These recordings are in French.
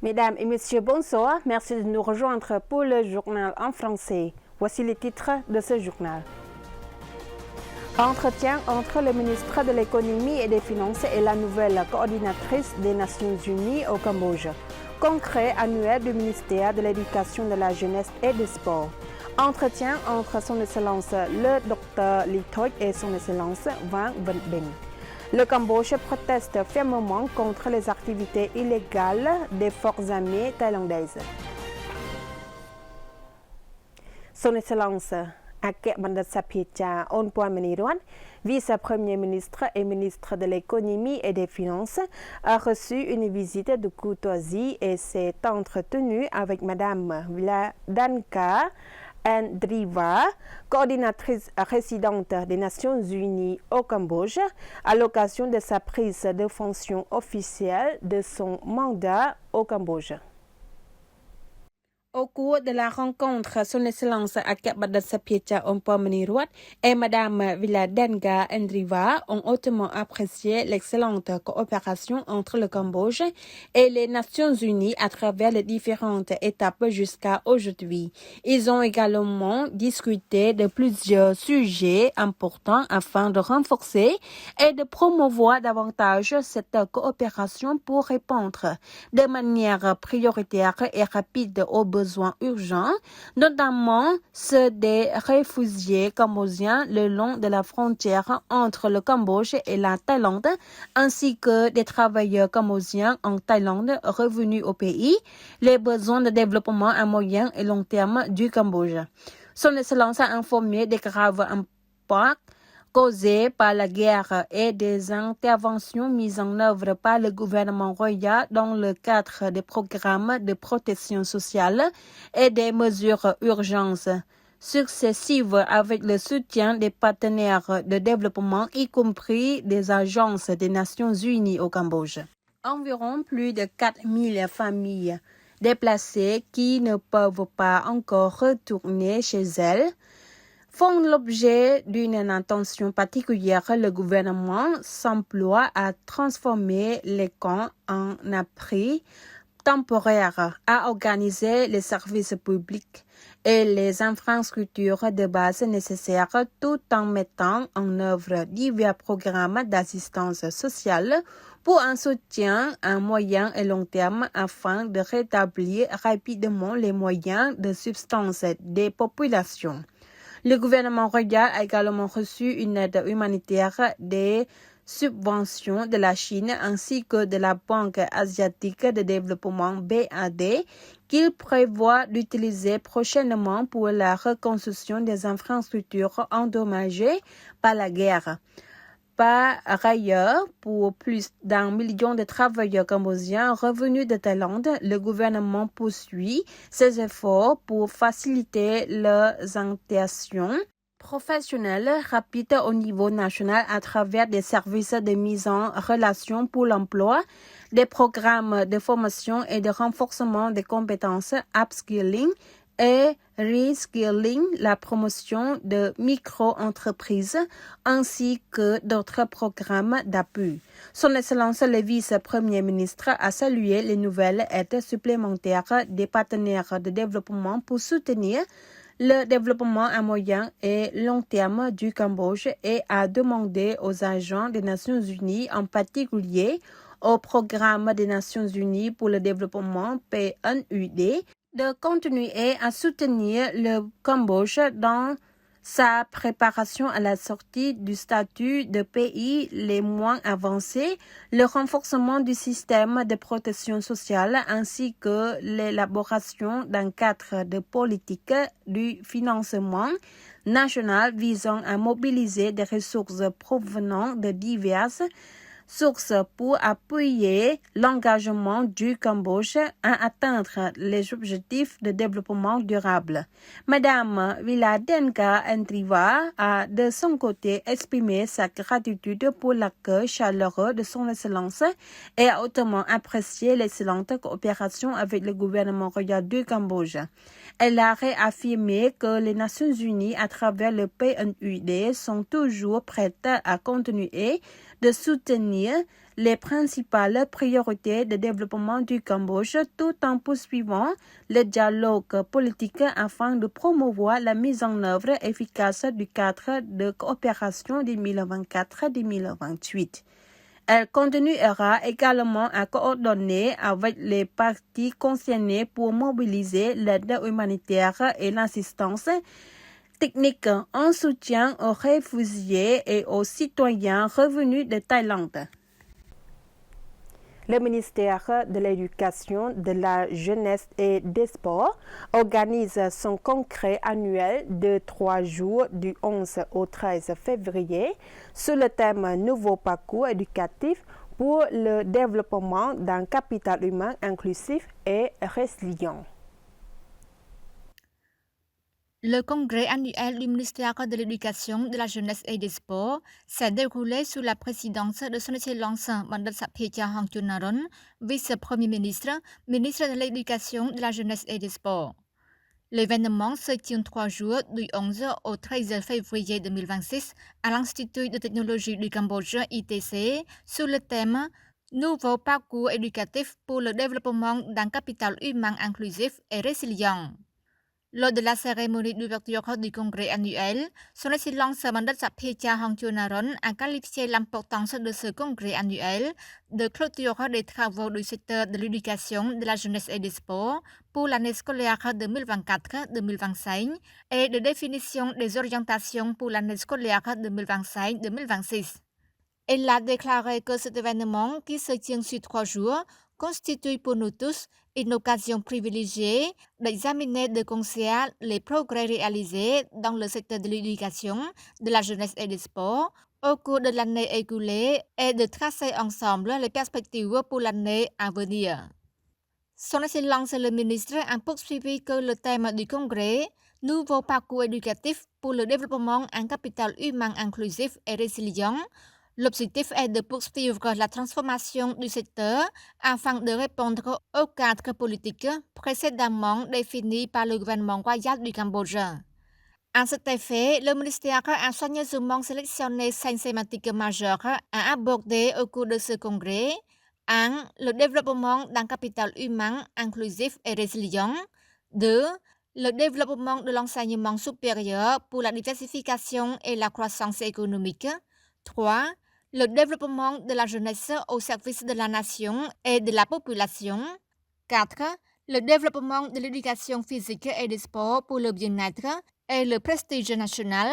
Mesdames et messieurs, bonsoir. Merci de nous rejoindre pour le journal en français. Voici les titres de ce journal. Entretien entre le ministre de l'Économie et des Finances et la nouvelle coordinatrice des Nations Unies au Cambodge. Congrès annuel du ministère de l'Éducation, de la Jeunesse et des Sports. Entretien entre son Excellence le Dr Ly Thoc et son Excellence Vang Vinh Binh. Le Cambodge proteste fermement contre les activités illégales des forces armées thaïlandaises. Son Excellence Akek Bandar Sapiecha Onpoameniruan, vice-premier ministre et ministre de l'Économie et des Finances, a reçu une visite de courtoisie et s'est entretenu avec Madame Viladanka Andriva, coordinatrice résidente des Nations Unies au Cambodge, à l'occasion de sa prise de fonction officielle de son mandat au Cambodge. Au cours de la rencontre, son Excellence Akek Bandar Sapiecha Onpoameniruan et Madame Viladanka Andriva ont hautement apprécié l'excellente coopération entre le Cambodge et les Nations Unies à travers les différentes étapes jusqu'à aujourd'hui. Ils ont également discuté de plusieurs sujets importants afin de renforcer et de promouvoir davantage cette coopération pour répondre de manière prioritaire et rapide aux besoins urgents, notamment ceux des réfugiés cambodgiens le long de la frontière entre le Cambodge et la Thaïlande, ainsi que des travailleurs cambodgiens en Thaïlande revenus au pays, les besoins de développement à moyen et long terme du Cambodge. Son Excellence a informé des graves impacts causés par la guerre et des interventions mises en œuvre par le gouvernement royal dans le cadre des programmes de protection sociale et des mesures urgences successives avec le soutien des partenaires de développement, y compris des agences des Nations Unies au Cambodge. Environ plus de 4000 familles déplacées qui ne peuvent pas encore retourner chez elles font l'objet d'une attention particulière. Le gouvernement s'emploie à transformer les camps en abris temporaires, à organiser les services publics et les infrastructures de base nécessaires tout en mettant en œuvre divers programmes d'assistance sociale pour un soutien à moyen et long terme afin de rétablir rapidement les moyens de subsistance des populations. Le gouvernement royal a également reçu une aide humanitaire des subventions de la Chine ainsi que de la Banque asiatique de développement BAD qu'il prévoit d'utiliser prochainement pour la reconstruction des infrastructures endommagées par la guerre. Par ailleurs, pour plus d'1 million de travailleurs cambodgiens revenus de Thaïlande, le gouvernement poursuit ses efforts pour faciliter leur insertion professionnelle rapide au niveau national à travers des services de mise en relation pour l'emploi, des programmes de formation et de renforcement des compétences upskilling et reskilling, la promotion de micro-entreprises ainsi que d'autres programmes d'appui. Son Excellence le vice-premier ministre a salué les nouvelles aides supplémentaires des partenaires de développement pour soutenir le développement à moyen et long terme du Cambodge et a demandé aux agents des Nations Unies, en particulier au Programme des Nations Unies pour le développement PNUD, de continuer à soutenir le Cambodge dans sa préparation à la sortie du statut de pays les moins avancés, le renforcement du système de protection sociale ainsi que l'élaboration d'un cadre de politique du financement national visant à mobiliser des ressources provenant de diverses source pour appuyer l'engagement du Cambodge à atteindre les objectifs de développement durable. Madame Viladanka Andriva a de son côté exprimé sa gratitude pour l'accueil chaleureux de son Excellence et a hautement apprécié l'excellente coopération avec le gouvernement royal du Cambodge. Elle a réaffirmé que les Nations Unies, à travers le PNUD, sont toujours prêtes à continuer de soutenir définir les principales priorités de développement du Cambodge tout en poursuivant le dialogue politique afin de promouvoir la mise en œuvre efficace du cadre de coopération 2024-2028. Elle continuera également à coordonner avec les parties concernées pour mobiliser l'aide humanitaire et l'assistance technique en soutien aux réfugiés et aux citoyens revenus de Thaïlande. Le ministère de l'Éducation, de la Jeunesse et des Sports organise son congrès annuel de 3 jours du 11 au 13 février sur le thème Nouveau parcours éducatif pour le développement d'un capital humain inclusif et résilient. Le congrès annuel du ministère de l'Éducation, de la Jeunesse et des Sports s'est déroulé sous la présidence de son Excellence Bandat Sapiecha Hongchunaron, vice-premier ministre, ministre de l'Éducation, de la Jeunesse et des Sports. L'événement se tient 3 jours du 11 au 13 février 2026 à l'Institut de technologie du Cambodge ITC sur le thème Nouveau parcours éducatif pour le développement d'un capital humain inclusif et résilient. Lors de la cérémonie d'ouverture du congrès annuel, son Excellence Bandat Sapiecha Hongchunaron a qualifié l'importance de ce congrès annuel de clôture des travaux du secteur de l'éducation, de la jeunesse et des sports pour l'année scolaire 2024-2025 et de définition des orientations pour l'année scolaire 2025-2026. Elle a déclaré que cet événement, qui se tient sur 3 jours, constitue pour nous tous une occasion privilégiée d'examiner de concert les progrès réalisés dans le secteur de l'éducation, de la jeunesse et des sports au cours de l'année écoulée et de tracer ensemble les perspectives pour l'année à venir. Son Excellence le ministre a poursuivi que le thème du congrès, Nouveau parcours éducatif pour le développement d'un capital humain inclusif et résilient, l'objectif est de poursuivre la transformation du secteur afin de répondre au cadre politique précédemment défini par le gouvernement royal du Cambodge. À cet effet, le ministère a soigneusement sélectionné 5 thématiques majeures à aborder au cours de ce congrès. 1. Le développement d'un capital humain inclusif et résilient. 2. Le développement de l'enseignement supérieur pour la diversification et la croissance économique. 3. Le développement de la jeunesse au service de la nation et de la population. 4. Le développement de l'éducation physique et des sports pour le bien-être et le prestige national.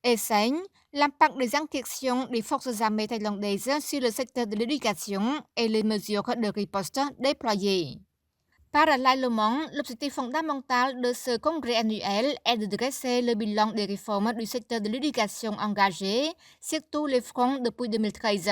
Et 5. L'impact des injections des forces armées thaïlandaises sur le secteur de l'éducation et les mesures de riposte déployées. Parallèlement, l'objectif fondamental de ce congrès annuel est de dresser le bilan des réformes du secteur de l'éducation engagées sur tous les fronts depuis 2013.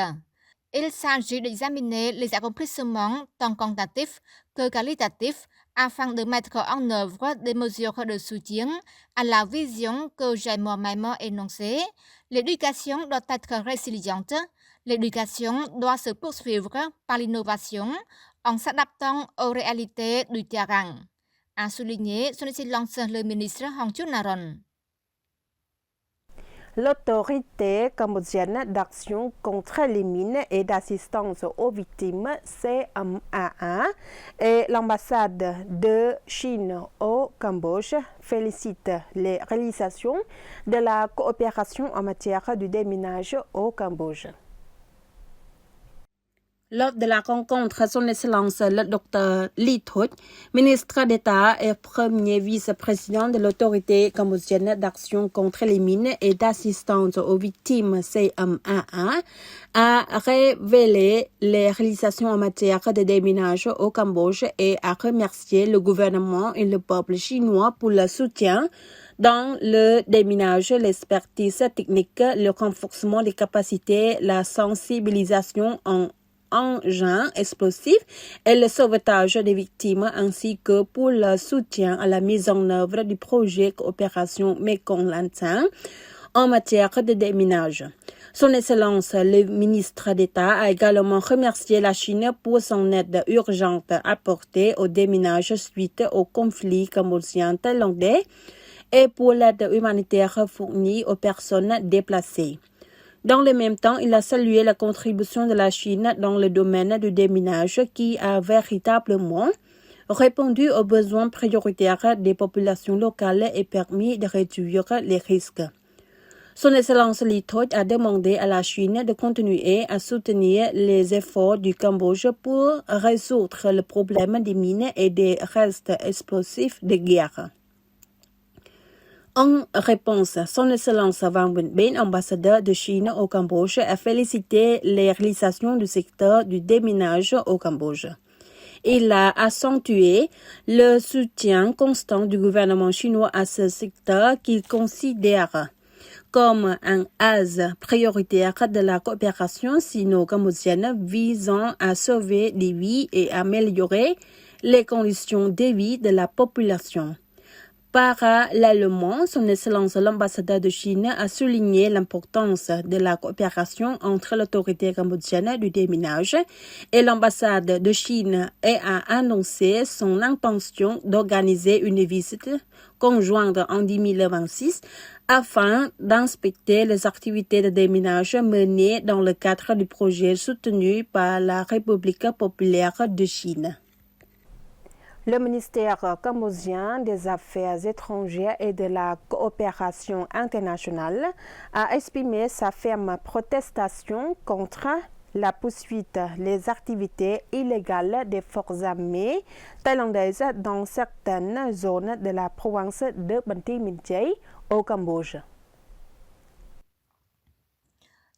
Il s'agit d'examiner les accomplissements tant quantitatifs que qualitatifs afin de mettre en œuvre des mesures de soutien à la vision que j'ai moi-même énoncée. L'éducation doit être résiliente, l'éducation doit se poursuivre par l'innovation en s'adaptant aux réalités du terrain, a souligné son Excellence le ministre Hongchunaron. L'autorité cambodgienne d'action contre les mines et d'assistance aux victimes CMAA et l'ambassade de Chine au Cambodge félicitent les réalisations de la coopération en matière de déminage au Cambodge. Lors de la rencontre, son Excellence le Dr Ly Thuc, ministre d'État et premier vice-président de l'autorité cambodgienne d'action contre les mines et d'assistance aux victimes CMAA, a révélé les réalisations en matière de déminage au Cambodge et a remercié le gouvernement et le peuple chinois pour le soutien dans le déminage, l'expertise technique, le renforcement des capacités, la sensibilisation en engins explosifs et le sauvetage des victimes ainsi que pour le soutien à la mise en œuvre du projet Coopération Mekong-Lancang en matière de déminage. Son Excellence, le ministre d'État, a également remercié la Chine pour son aide urgente apportée au déminage suite au conflit cambodgien-thaïlandais et pour l'aide humanitaire fournie aux personnes déplacées. Dans le même temps, il a salué la contribution de la Chine dans le domaine du déminage qui a véritablement répondu aux besoins prioritaires des populations locales et permis de réduire les risques. Son Excellence Ly Thôi a demandé à la Chine de continuer à soutenir les efforts du Cambodge pour résoudre le problème des mines et des restes explosifs de guerre. En réponse, Son Excellence Van Nguyen, ambassadeur de Chine au Cambodge, a félicité les réalisations du secteur du déminage au Cambodge. Il a accentué le soutien constant du gouvernement chinois à ce secteur qu'il considère comme un axe prioritaire de la coopération sino-cambodgienne visant à sauver des vies et améliorer les conditions de vie de la population. Parallèlement, Son Excellence l'ambassadeur de Chine a souligné l'importance de la coopération entre l'autorité cambodgienne du déminage et l'ambassade de Chine et a annoncé son intention d'organiser une visite conjointe en 2026 afin d'inspecter les activités de déminage menées dans le cadre du projet soutenu par la République populaire de Chine. Le ministère cambodgien des Affaires étrangères et de la coopération internationale a exprimé sa ferme protestation contre la poursuite des activités illégales des forces armées thaïlandaises dans certaines zones de la province de Banteay Minh Chey au Cambodge.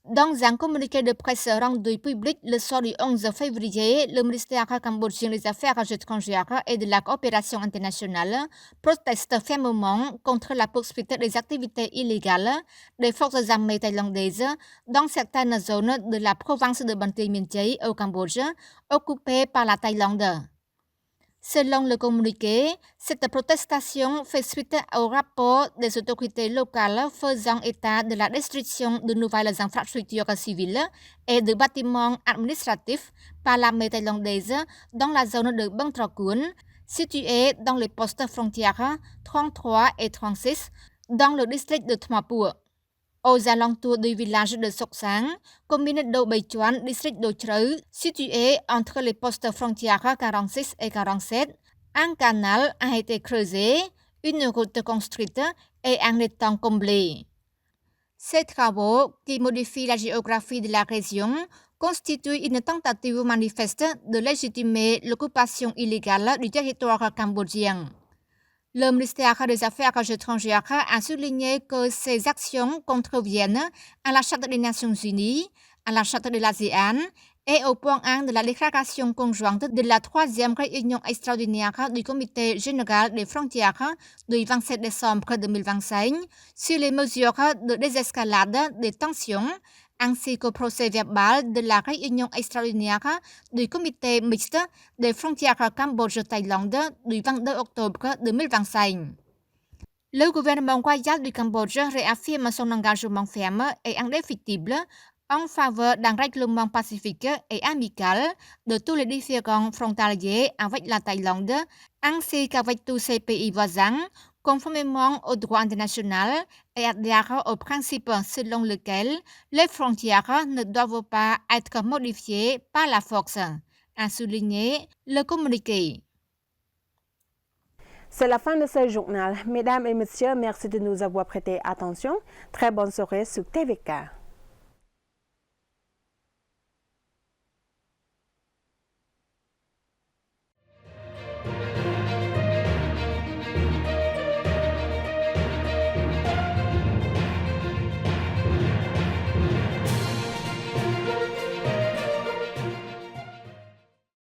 Dans un communiqué de presse rendu public le soir du 11 février, le ministère cambodgien des Affaires étrangères et de la coopération internationale proteste fermement contre la poursuite des activités illégales des forces armées thaïlandaises dans certaines zones de la province de Banteay Minh Chey au Cambodge, occupée par la Thaïlande. Selon le communiqué, cette protestation fait suite au rapport des autorités locales faisant état de la destruction de nouvelles infrastructures civiles et de bâtiments administratifs par l'armée thaïlandaise dans la zone de Bang Tra Cuon, située dans les postes frontières 33 et 36 dans le district de Thmapur. Aux alentours du village de Sok Sang, commune de Bay Chuan, district de Treu, situé entre les postes frontières 46 et 47, un canal a été creusé, une route construite et un étang comblé. Ces travaux, qui modifient la géographie de la région, constituent une tentative manifeste de légitimer l'occupation illégale du territoire cambodgien. Le ministère des Affaires étrangères a souligné que ces actions contreviennent à la Charte des Nations Unies, à la Charte de l'ASEAN et au point 1 de la déclaration conjointe de la 3e réunion extraordinaire du Comité général des frontières du 27 décembre 2025 sur les mesures de désescalade des tensions, ainsi qu'au procès verbal de la réunion extraordinaire du Comité mixte des frontières Cambodge-Thaïlande du 22 octobre 2025. Le gouvernement royal du Cambodge réaffirme son engagement ferme et indéfectible en faveur d'un règlement pacifique et amical de tous les différends frontaliers avec la Thaïlande, ainsi qu'avec tous ses pays voisins, conformément au droit international et adhère aux principes selon lesquels les frontières ne doivent pas être modifiées par la force, a souligné le communiqué. C'est la fin de ce journal. Mesdames et messieurs, merci de nous avoir prêté attention. Très bonne soirée sur TVK.